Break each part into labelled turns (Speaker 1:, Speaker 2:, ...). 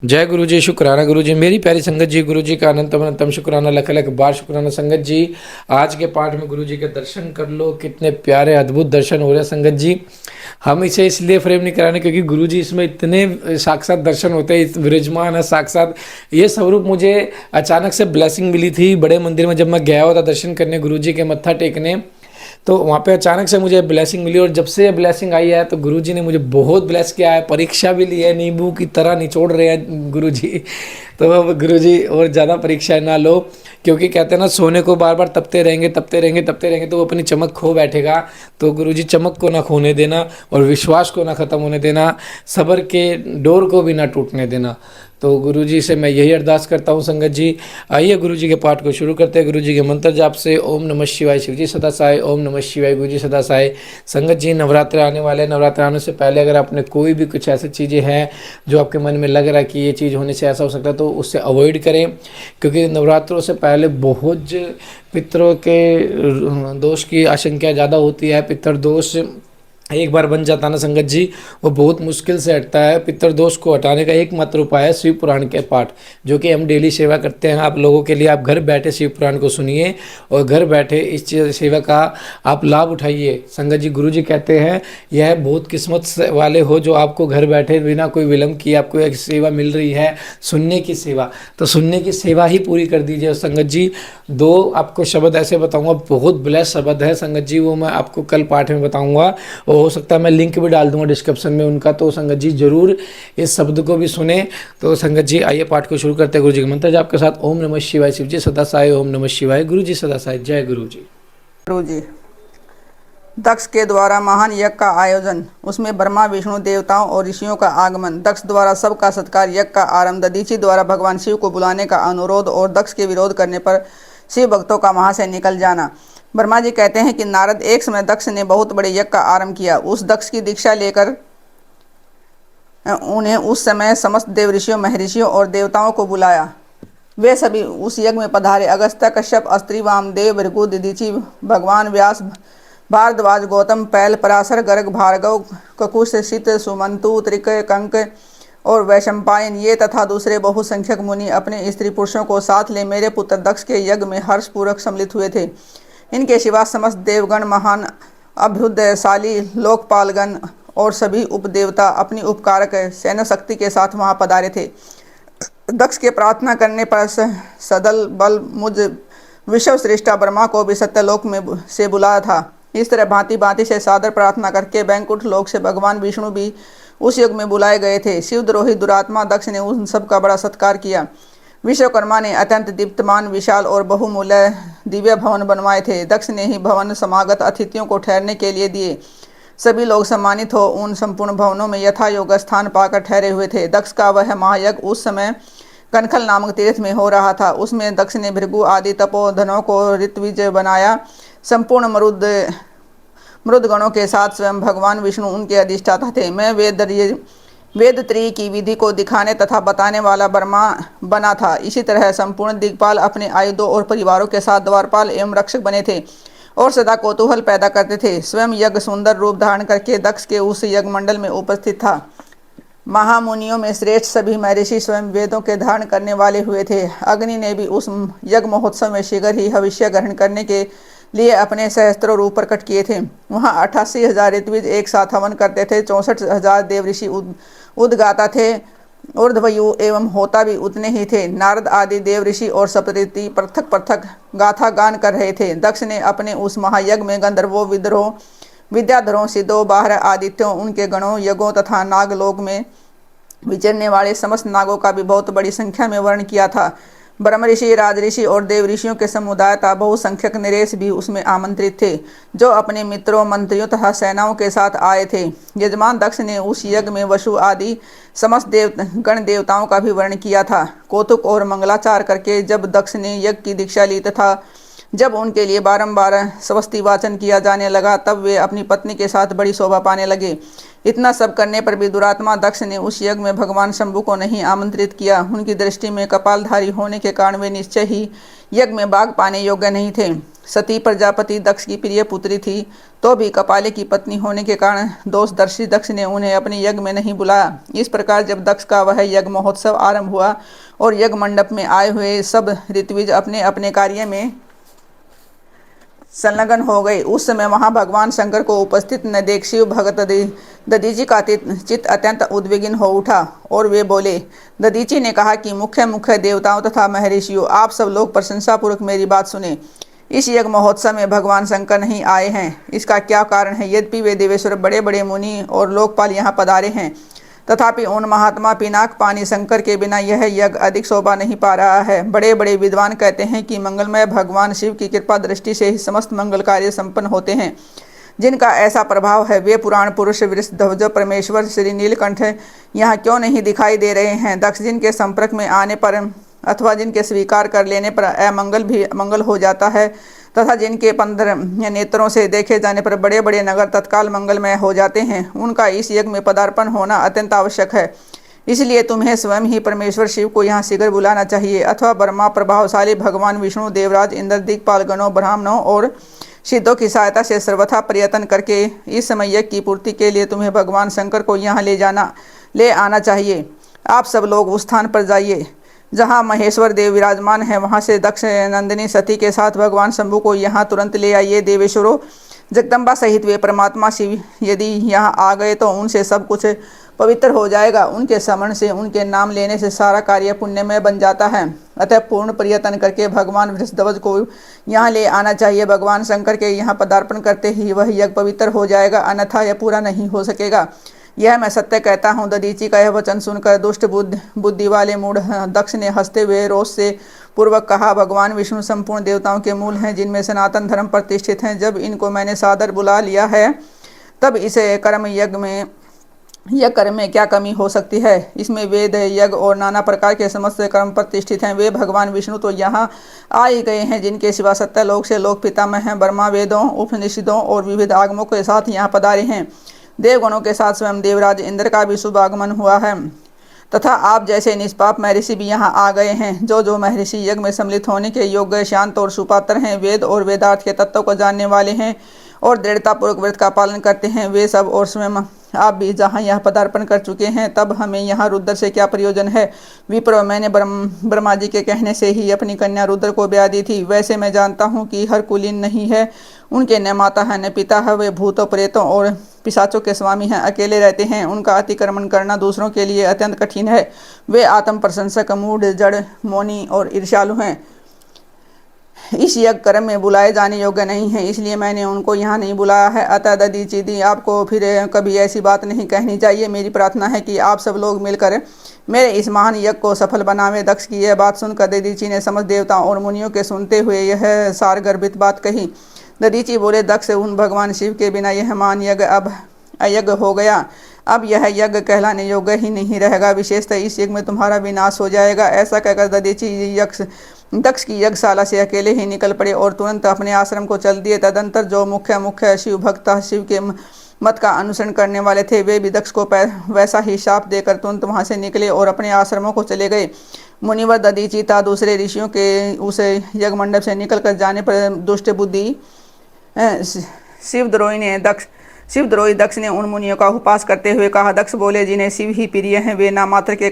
Speaker 1: जय गुरु जी, शुक्राना गुरु जी। मेरी प्यारी संगत जी, गुरु जी का अनंतम अनंतम शुक्राना, लख लख बार शुक्राना संगत जी। आज के पाठ में गुरु जी के दर्शन कर लो, कितने प्यारे अद्भुत दर्शन हो रहे हैं संगत जी। हम इसे इसलिए फ्रेम नहीं कराने क्योंकि गुरु जी इसमें इतने साक्षात दर्शन होते हैं, विराजमान है साक्षात। ये स्वरूप मुझे अचानक से ब्लेसिंग मिली थी बड़े मंदिर में, जब मैं गया हुआ था दर्शन करने गुरु जी के मत्था टेकने, तो वहाँ पे अचानक से मुझे ब्लेसिंग मिली। और जब से ये ब्लेसिंग आई है तो गुरुजी ने मुझे बहुत ब्लेस किया है, परीक्षा भी ली है, नींबू की तरह निचोड़ रहे हैं गुरुजी। तो अब गुरुजी और ज़्यादा परीक्षा ना लो, क्योंकि कहते हैं ना, सोने को बार बार तपते रहेंगे तपते रहेंगे तपते रहेंगे तो वो अपनी चमक खो बैठेगा। तो गुरुजी चमक को ना खोने देना और विश्वास को ना ख़त्म होने देना, सब्र के डोर को भी ना टूटने देना। तो गुरुजी से मैं यही अरदास करता हूँ संगत जी। आइए गुरुजी के पाठ को शुरू करते हैं गुरुजी के मंत्र जाप से। ओम नमः शिवाय शिवजी सदा साई, ओम नमः शिवाय गुरुजी सदा साई। संगत जी, नवरात्र आने वाले, नवरात्र आने से पहले अगर आपने कोई भी कुछ ऐसी चीज़ें हैं जो आपके मन में लग रहा है कि ये चीज़ होने से ऐसा हो सकता है, तो उससे अवॉइड करें, क्योंकि नवरात्रों से पहले बहुत पितरों के दोष की आशंका ज़्यादा होती है। पितर दोष एक बार बन जाता ना संगत जी, वो बहुत मुश्किल से हटता है। पितृदोष को हटाने का एकमात्र उपाय है शिव पुराण के पाठ, जो कि हम डेली सेवा करते हैं आप लोगों के लिए। आप घर बैठे शिव पुराण को सुनिए और घर बैठे इस सेवा का आप लाभ उठाइए। संगत जी, गुरु जी कहते हैं यह बहुत किस्मत वाले हो जो आपको घर बैठे बिना कोई विलम्ब किए आपको एक सेवा मिल रही है, सुनने की सेवा। तो सुनने की सेवा ही पूरी कर दीजिए संगत जी। दो आपको शब्द ऐसे बताऊंगा, बहुत ब्लेस शब्द है संगत जी, वो मैं आपको कल पाठ में बताऊंगा। हो सकता है मैं लिंक भी डाल दूंगा डिस्क्रिप्शन में उनका, तो संगत जी जरूर इस शब्द को भी सुने। तो संगत जी आइए पाठ को शुरू करते हैं गुरु जी के मंत्र जाप के साथ। ओम नमः शिवाय शिव जी सदा साई, ओम नमः शिवाय गुरु जी सदा साई। जय गुरु जी।
Speaker 2: गुरु जी, दक्ष के द्वारा महान यज्ञ का आयोजन, उसमें ब्रह्मा विष्णु देवताओं और ऋषियों का आगमन, दक्ष द्वारा सबका सत्कार, यज्ञ का आरंभ, दधीचि द्वारा भगवान शिव को बुलाने का अनुरोध और दक्ष के विरोध करने पर शिव भक्तों का वहां से निकल जाना। ब्रह्मा जी कहते हैं कि नारद, एक समय दक्ष ने बहुत बड़े यज्ञ का आरंभ किया। उस दक्ष की दीक्षा लेकर उन्हें उस समय समस्त देव ऋषियों, महर्षियों और देवताओं को बुलाया। वे सभी उस यज्ञ में पधारे। अगस्त्य, कश्यप, अस्त्री, वामदेव, भृगु, दधीचि, भगवान व्यास, भारद्वाज, गौतम, पैल, पराशर, गर्ग, भार्गव, ककुश, सित, सुमंतु, त्रिक, कंक और वैशंपायन, ये तथा दूसरे बहुसंख्यक मुनि अपने स्त्री पुरुषों को साथ ले मेरे पुत्र दक्ष के यज्ञ में हर्षपूर्वक सम्मिलित हुए थे। इनके सिवा समस्त देवगण, महान अभ्युदयशाली लोकपालगण और सभी उपदेवता अपनी उपकारक सैन्य शक्ति के साथ वहां पधारे थे। दक्ष के प्रार्थना करने पर सदल बल मुझ विश्व श्रेष्ठा ब्रह्मा को भी सत्यलोक में से बुलाया था। इस तरह भांति भांति से सादर प्रार्थना करके बैकुंठ लोक से भगवान विष्णु भी उस युग में बुलाए गए थे। शिवद्रोही दुरात्मा दक्ष ने उन सब का बड़ा सत्कार किया। विश्वकर्मा ने अत्यंत दीप्तमान, विशाल और बहुमूल्य दिव्य भवन बनवाए थे। दक्ष ने ही भवन समागत अतिथियों को ठहरने के लिए दिए। सभी लोग सम्मानित हो उन संपूर्ण भवनों में यथा योग स्थान पाकर ठहरे हुए थे। दक्ष का वह महायज्ञ उस समय कनखल नामक तीर्थ में हो रहा था। उसमें दक्ष ने भृगु आदि तपोधनों को ऋत्विजय बनाया। संपूर्ण मरुदगणों के साथ स्वयं भगवान विष्णु उनके अधिष्ठाता थे। मैं वेद त्रयी की विधि को दिखाने तथा बताने वाला ब्रह्मा बना था। इसी तरह संपूर्ण दिग्पाल अपने आयुधों और परिवारों के साथ द्वारपाल एवं रक्षक बने थे और सदा कौतूहल पैदा करते थे। स्वयं यज्ञ सुंदर रूप धारण करके दक्ष के उस यज्ञ मंडल में उपस्थित था। महामुनियों में श्रेष्ठ सभी महर्षि स्वयं वेदों के धारण करने वाले हुए थे। अग्नि ने भी उस यज्ञ महोत्सव में शीघ्र ही हविष्य ग्रहण करने के लिए अपने सहस्त्रों रूप प्रकट किए थे। वहाँ 88,000 ऋत्विज एक साथ हवन करते थे। 64,000 देव ऋषि उद्गाता थे। ऊर्ध्वयु एवं होता भी उतने ही थे। नारद आदि देव ऋषि और सप्तऋषि पृथक पृथक गाथा गान कर रहे थे। दक्ष ने अपने उस महायज्ञ में गंधर्वों, विद्याधरों, सिद्धों, बाहर आदित्यों, उनके गणों, यज्ञों तथा नागलोक में विचरने वाले समस्त नागों का भी बहुत बड़ी संख्या में वर्ण किया था। ब्रह्म ऋषि, राजऋषि और देव ऋषियों के समुदाय तथा बहुसंख्यक नरेश भी उसमें आमंत्रित थे, जो अपने मित्रों, मंत्रियों तथा सेनाओं के साथ आए थे। यजमान दक्ष ने उस यज्ञ में वसु आदि समस्त गण देवताओं का भी वर्ण किया था। कौतुक और मंगलाचार करके जब दक्ष ने यज्ञ की दीक्षा ली तथा जब उनके लिए बारंबार स्वस्ति वाचन किया जाने लगा, तब वे अपनी पत्नी के साथ बड़ी शोभा पाने लगे। इतना सब करने पर भी दुरात्मा दक्ष ने उस यज्ञ में भगवान शंभु को नहीं आमंत्रित किया। उनकी दृष्टि में कपालधारी होने के कारण वे निश्चय ही यज्ञ में भाग पाने योग्य नहीं थे। सती प्रजापति दक्ष की प्रिय पुत्री थी, तो भी कपाले की पत्नी होने के कारण दोषदर्शी दक्ष ने उन्हें अपने यज्ञ में नहीं बुलाया। इस प्रकार जब दक्ष का वह यज्ञ महोत्सव आरंभ हुआ और यज्ञ मंडप में आए हुए सब ऋत्विज अपने अपने कार्य में संलग्न हो गए, उस समय वहां भगवान शंकर को उपस्थित न देख शिव भगत दधीची का चित्त अत्यंत उद्विग्न हो उठा और वे बोले। दधीची ने कहा कि मुख्य मुख्य देवताओं तथा महर्षियों, आप सब लोग प्रशंसापूर्वक मेरी बात सुने। इस यज्ञ महोत्सव में भगवान शंकर नहीं आए हैं, इसका क्या कारण है? यद्यपि वे देवेश्वर बड़े बड़े मुनि और लोकपाल यहाँ पधारे हैं, तथापि उन महात्मा पिनाक पानी शंकर के बिना यह यज्ञ अधिक शोभा नहीं पा रहा है। बड़े बड़े विद्वान कहते हैं कि मंगलमय भगवान शिव की कृपा दृष्टि से ही समस्त मंगल कार्य संपन्न होते हैं। जिनका ऐसा प्रभाव है वे पुराण पुरुष वृषध्वज परमेश्वर श्री नीलकंठ यहाँ क्यों नहीं दिखाई दे रहे हैं? दक्ष जिनके संपर्क में आने पर अथवा जिनके स्वीकार कर लेने पर अमंगल भी मंगल हो जाता है, तथा जिनके 15 नेत्रों से देखे जाने पर बड़े बड़े नगर तत्काल मंगलमय हो जाते हैं, उनका इस यज्ञ में पदार्पण होना अत्यंत आवश्यक है। इसलिए तुम्हें स्वयं ही परमेश्वर शिव को यहाँ शीघ्र बुलाना चाहिए, अथवा ब्रह्मा प्रभावशाली भगवान विष्णु, देवराज, इंद्र, दिक्पाल गणों, ब्राह्मणों और सिद्धों की सहायता से सर्वथा प्रयत्न करके इस समय यज्ञ की पूर्ति के लिए तुम्हें भगवान शंकर को यहाँ ले आना चाहिए। आप सब लोग उस स्थान पर जाइए जहाँ महेश्वर देव विराजमान है, वहाँ से दक्ष नंदिनी सती के साथ भगवान शंभु को यहाँ तुरंत ले आइए। देवेश्वरों, जगदम्बा सहित वे परमात्मा शिव यदि यहाँ आ गए तो उनसे सब कुछ पवित्र हो जाएगा। उनके स्मरण से, उनके नाम लेने से सारा कार्य पुण्यमय बन जाता है। अतः पूर्ण प्रयत्न करके भगवान वृषध्वज को यहाँ ले आना चाहिए। भगवान शंकर के यहाँ पदार्पण करते ही वह यज्ञ पवित्र हो जाएगा, अन्यथा यह पूरा नहीं हो सकेगा। यह मैं सत्य कहता हूँ। दधीची का यह वचन सुनकर दुष्ट बुद्धि वाले मूढ़ दक्ष ने हंसते हुए रोष से पूर्वक कहा, भगवान विष्णु संपूर्ण देवताओं के मूल हैं, जिनमें सनातन धर्म प्रतिष्ठित हैं। जब इनको मैंने सादर बुला लिया है, तब इसे कर्म में क्या कमी हो सकती है? इसमें वेद, यज्ञ और नाना प्रकार के समस्त कर्म प्रतिष्ठित हैं। वे भगवान विष्णु तो यहाँ आ ही गए हैं, जिनके सिवा सत्य लोक से लोक पितामह हैं। ब्रह्मा वेदों, उपनिषदों और विविध आगमों के साथ यहाँ पधारे हैं। देवगणों के साथ स्वयं देवराज इंद्र का भी शुभ आगमन हुआ है, तथा आप जैसे निष्पाप महर्षि भी यहाँ आ गए हैं। जो महर्षि यज्ञ में सम्मिलित होने के योग्य, शांत और सुपात्र हैं, वेद और वेदार्थ के तत्वों को जानने वाले हैं और दृढ़तापूर्वक व्रत का पालन करते हैं, वे सब और स्वयं आप भी जहाँ यहाँ पदार्पण कर चुके हैं, तब हमें यहाँ रुद्र से क्या प्रयोजन है? विप्र, मैंने ब्रह्मा जी के कहने से ही अपनी कन्या रुद्र को ब्याह दी थी। वैसे मैं जानता हूँ कि हर कुलीन नहीं है, उनके न माता है न पिता है। वे भूतों, प्रेतों और पिशाचों के स्वामी हैं, अकेले रहते हैं। उनका अतिक्रमण करना दूसरों के लिए अत्यंत कठिन है। वे आत्म प्रशंसक, मूढ़, जड़, मौनी और ईर्ष्यालु हैं। इस यज्ञ कर्म में बुलाए जाने योग्य नहीं है, इसलिए मैंने उनको यहाँ नहीं बुलाया है। अतः दधीची, आपको फिर कभी ऐसी बात नहीं कहनी चाहिए। मेरी प्रार्थना है कि आप सब लोग मिलकर मेरे इस महान यज्ञ को सफल बनावे। दक्ष की यह बात सुनकर दधीची ने समस्त देवताओं और मुनियों के सुनते हुए यह सार गर्भित बात कही। दधीची बोले, दक्ष, उन भगवान शिव के बिना यह महान यज्ञ अब अयज्ञ हो गया। अब यह यज्ञ कहलाने योग्य ही नहीं रहेगा, विशेषतः इस यज्ञ में तुम्हारा विनाश हो जाएगा। ऐसा कहकर दधीची दक्ष की यज्ञशाला से अकेले ही निकल पड़े और तुरंत अपने आश्रम को चल दिए। तदंतर जो मुख्य शिव भक्त शिव के मत का अनुसरण करने वाले थे, वे भी दक्ष को वैसा ही शाप देकर तुरंत वहां से निकले और अपने आश्रमों को चले गए। मुनिवर दधीची था दूसरे ऋषियों के उस यज्ञ मंडप से निकल कर जाने पर दुष्ट बुद्धि शिवद्रोही दक्ष ने उन मुनियों का उपहास करते हुए कहा। दक्ष बोले, जिन्हें शिव ही प्रिय हैं, वे ना मात्र के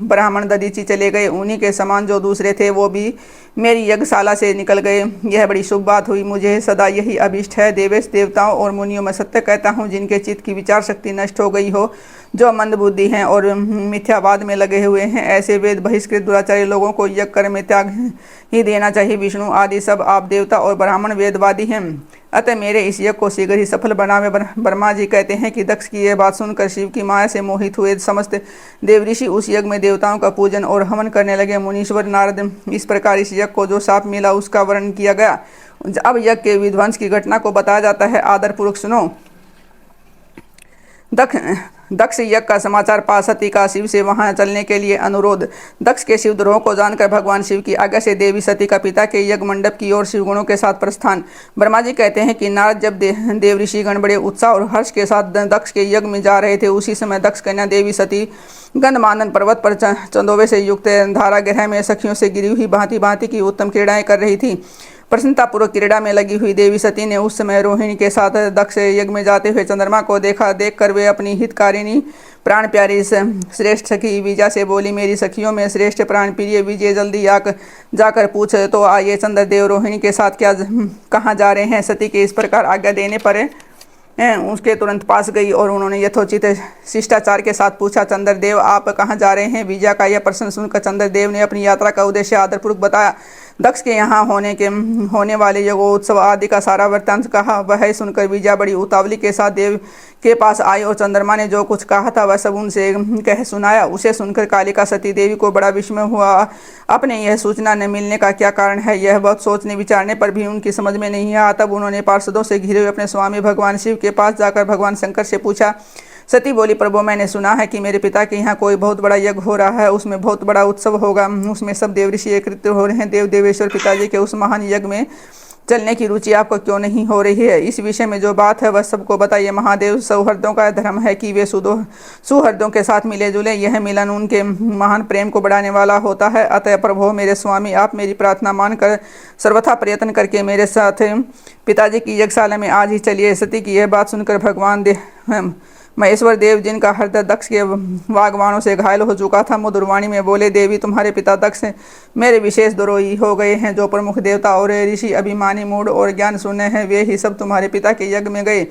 Speaker 2: ब्राह्मण दधीची चले गए, उन्हीं के समान जो दूसरे थे वो भी मेरी यज्ञशाला से निकल गए। यह बड़ी शुभ बात हुई। मुझे सदा यही अभिष्ट है। देवेश, देवताओं और मुनियों में सत्य कहता हूँ, जिनके चित्त की विचार शक्ति नष्ट हो गई हो, जो मंद बुद्धि हैं और मिथ्यावाद में लगे हुए हैं, ऐसे वेद बहिष्कृत दुराचारी लोगों को यज्ञ कर्म में त्याग ही देना चाहिए। विष्णु आदि सब आप देवता और ब्राह्मण वेदवादी हैं, अतः मेरे इस यज्ञ को शीघ्र ही सफल बनावे। ब्रह्मा जी कहते हैं कि दक्ष की यह बात सुनकर शिव की माया से मोहित हुए समस्त देवऋषि उस यज्ञ में देवताओं का पूजन और हवन करने लगे। मुनीश्वर नारद, इस प्रकार इस यज्ञ को जो शाप मिला उसका वर्णन किया गया। अब यज्ञ के विध्वंस की घटना को बताया जाता है, आदरपूर्वक सुनो। दक्ष यज्ञ का समाचार पा सती का शिव से वहां चलने के लिए अनुरोध। दक्ष के शिवद्रोह को जानकर भगवान शिव की आज्ञा से देवी सती का पिता के यज्ञ मंडप की ओर शिवगुणों के साथ प्रस्थान। ब्रह्मा जी कहते हैं कि नारद जब देव ऋषिगण बड़े उत्साह और हर्ष के साथ दक्ष के यज्ञ में जा रहे थे, उसी समय दक्ष कन्या देवी सती गंधमादन पर्वत पर चंदोवे से युक्त धारा गृह में सखियों से गिरी हुई भांति भांति की उत्तम क्रीड़ाएं कर रही थी। प्रसन्नतापूर्वक क्रीड़ा में लगी हुई देवी सती ने उस समय रोहिणी के साथ दक्ष यज्ञ में जाते हुए चंद्रमा को देखा। देखकर वे अपनी हितकारिणी प्राण प्यारी श्रेष्ठ सखी विजया से बोली, मेरी सखियों में श्रेष्ठ प्राण प्रिय विजय, जल्दी जाकर पूछ तो आइए चंद्रदेव रोहिणी के साथ कहाँ जा रहे हैं। सती के इस प्रकार आज्ञा देने पर उसके तुरंत पास गई और उन्होंने यथोचित शिष्टाचार के साथ पूछा, चंद्रदेव आप कहाँ जा रहे हैं। विजया का यह प्रश्न सुनकर चंद्रदेव ने अपनी यात्रा का उद्देश्य आदरपूर्वक बताया। दक्ष के यहाँ होने वाले यज्ञोत्सव आदि का सारा वृत्तांत कहा। वह सुनकर विजया बड़ी उतावली के साथ देव के पास आई और चंद्रमा ने जो कुछ कहा था वह सब उनसे कह सुनाया। उसे सुनकर कालिका सती देवी को बड़ा विस्मय हुआ। अपने यह सूचना न मिलने का क्या कारण है, यह बहुत सोचने विचारने पर भी उनकी समझ में नहीं आया। तब उन्होंने पार्षदों से घिरे हुए अपने स्वामी भगवान शिव के पास जाकर भगवान शंकर से पूछा। सती बोली, प्रभु मैंने सुना है कि मेरे पिता के यहाँ कोई बहुत बड़ा यज्ञ हो रहा है, उसमें बहुत बड़ा उत्सव होगा, उसमें सब देव ऋषि एकत्रित हो रहे हैं। देव देवेश्वर पिताजी के उस महान यज्ञ में चलने की रुचि आपको क्यों नहीं हो रही है। इस विषय में जो बात है वह सबको बताइए। महादेव सौहृदों का धर्म है कि वे सुहृदों के साथ मिले जुले। यह मिलन उनके महान प्रेम को बढ़ाने वाला होता है। अतः प्रभु मेरे स्वामी, आप मेरी प्रार्थना मानकर सर्वथा प्रयत्न करके मेरे साथ पिताजी की यज्ञशाला में आज ही चलिए। सती की यह बात सुनकर भगवान महेश्वर देव, जिनका हृदय दक्ष के वागवानों से घायल हो चुका था, मधुरवाणी में बोले, देवी तुम्हारे पिता दक्ष मेरे विशेष द्रोही हो गए हैं। जो प्रमुख देवता और ऋषि अभिमानी मूड और ज्ञान शून्य हैं, वे ही सब तुम्हारे पिता के यज्ञ में गए।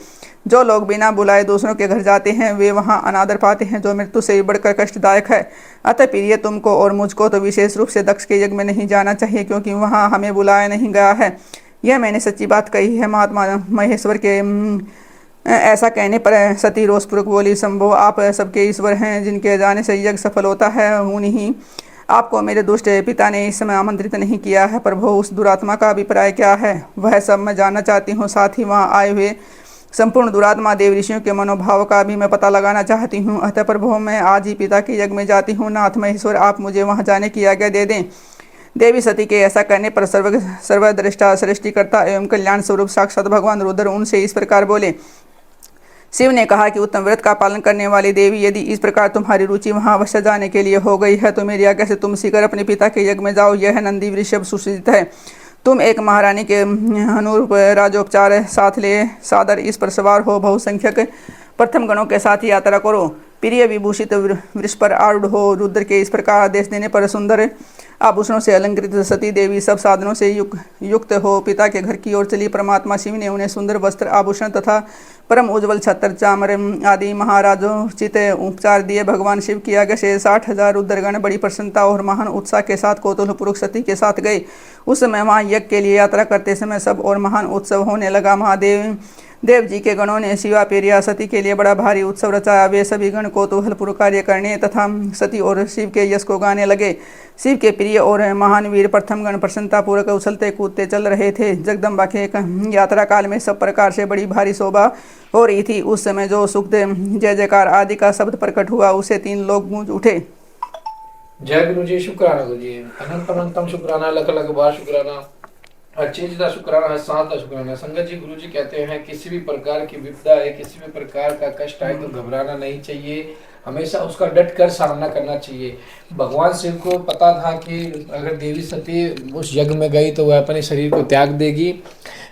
Speaker 2: जो लोग बिना बुलाए दूसरों के घर जाते हैं वे वहाँ अनादर पाते हैं, जो मृत्यु से भी बढ़कर कष्टदायक है। अतः प्रिय, तुमको और मुझको तो विशेष रूप से दक्ष के यज्ञ में नहीं जाना चाहिए, क्योंकि वहाँ हमें बुलाया नहीं गया है। यह मैंने सच्ची बात कही है। महात्मा महेश्वर के ऐसा कहने पर सती रोषपूर्वक बोली, शंभो आप सबके ईश्वर हैं, जिनके जाने से यज्ञ सफल होता है, उन्हीं आपको मेरे दुष्ट पिता ने इस समय आमंत्रित नहीं किया है। प्रभु उस दुरात्मा का अभिप्राय क्या है वह सब मैं जानना चाहती हूँ। साथ ही वहाँ आए हुए संपूर्ण दुरात्मा देव ऋषियों के मनोभाव का भी मैं पता लगाना चाहती हूँ। अतः प्रभु मैं आज ही पिता के यज्ञ में जाती हूँ। नाथ महेश्वर आप मुझे वहाँ जाने की आज्ञा दे दें। देवी सती के ऐसा करने पर सर्वद्रष्टा सृष्टिकर्ता एवं कल्याण स्वरूप साक्षात भगवान रुद्र उनसे इस प्रकार बोले। शिव ने कहा कि उत्तम व्रत का पालन करने वाली देवी, यदि इस प्रकार तुम्हारी रुचि वहाँ अवश्य जाने के लिए हो गई है तो मेरी आज्ञा से तुम शीघ्र अपने पिता के यज्ञ में जाओ। यह नंदी वृषभ सुसज्जित है। तुम एक महारानी के अनुरूप राजोपचार साथ ले सादर इस पर सवार हो। बहुसंख्यक प्रथम गणों के साथ यात्रा करो। प्रिय विभूषित वृक्ष पर आरूढ़ हो। रुद्र के इस प्रकार आदेश देने पर सुंदर आभूषणों से अलंकृत सती देवी सब साधनों से युक्त हो पिता के घर की ओर चली। परमात्मा शिव ने उन्हें सुंदर वस्त्र आभूषण तथा परम उज्ज्वल छत्र चामर आदि महाराजोचित उपचार दिए। भगवान शिव की आज्ञा से 60,000 रुद्रगण बड़ी प्रसन्नता और महान उत्साह के साथ कौतूहलपूर्वक सती के साथ गए। उस समय वहाँ यज्ञ के लिए यात्रा करते समय सब और महान उत्सव होने लगा। महादेव जी के गणों ने शिवा पेरिया सती के लिए बड़ा भारी उत्सव रचाया। वे सभी गण कौतूहलपूर्वक कार्य करने तथा सती और शिव के यश को गाने लगे। शिव के प्रिय और महान वीर प्रथम गण प्रसन्नतापूर्वक उछलते कूदते चल रहे थे। जगदम्बा के यात्रा काल में सब प्रकार से बड़ी भारी शोभा हो रही थी। उस समय जो सुख जय जयकार आदि का शब्द प्रकट हुआ उसे 3 लोग गूंज उठे।
Speaker 1: जय गुरु जी, शुक्राना गुरु जी, अनंत अनंतम शुक्राना, लख लख बार शुक्राना, अच्छी का शुक्राना है, साथ का शुक्राना। संगत जी, गुरु जी कहते हैं किसी भी प्रकार की विपदा है, किसी भी प्रकार का कष्ट आए तो घबराना नहीं चाहिए, हमेशा उसका डट कर सामना करना चाहिए। भगवान शिव को पता था कि अगर देवी सती उस यज्ञ में गई तो वह अपने शरीर को त्याग देगी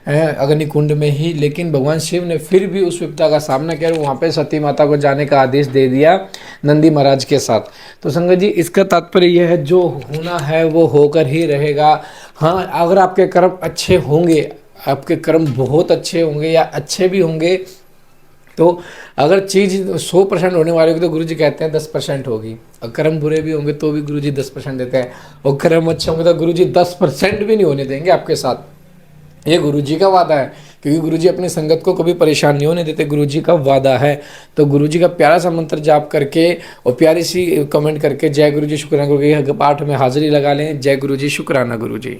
Speaker 1: अग्निकुंड में ही, लेकिन भगवान शिव ने फिर भी उस विपदा का सामना किया और वहाँ पे सती माता को जाने का आदेश दे दिया नंदी महाराज के साथ। तो संगत जी, इसका तात्पर्य यह है जो होना है वो होकर ही रहेगा। हाँ, अगर आपके कर्म अच्छे होंगे, आपके कर्म बहुत अच्छे होंगे या अच्छे भी होंगे, तो अगर चीज़ 100% होने वाली होगी तो गुरुजी कहते हैं 10% होगी। और कर्म बुरे भी होंगे तो भी गुरुजी 10% देते हैं, और कर्म अच्छे होंगे तो गुरुजी 10% भी नहीं होने देंगे आपके साथ। ये गुरुजी का वादा है, क्योंकि गुरुजी अपनी संगत को कभी परेशान नहीं होने देते, गुरुजी का वादा है। तो गुरुजी का प्यारा सा मंत्र जाप करके और प्यारी सी कमेंट करके जय गुरुजी शुक्राना गुरुजी पाठ में हाजिरी लगा लें। जय गुरुजी, शुक्राना गुरुजी।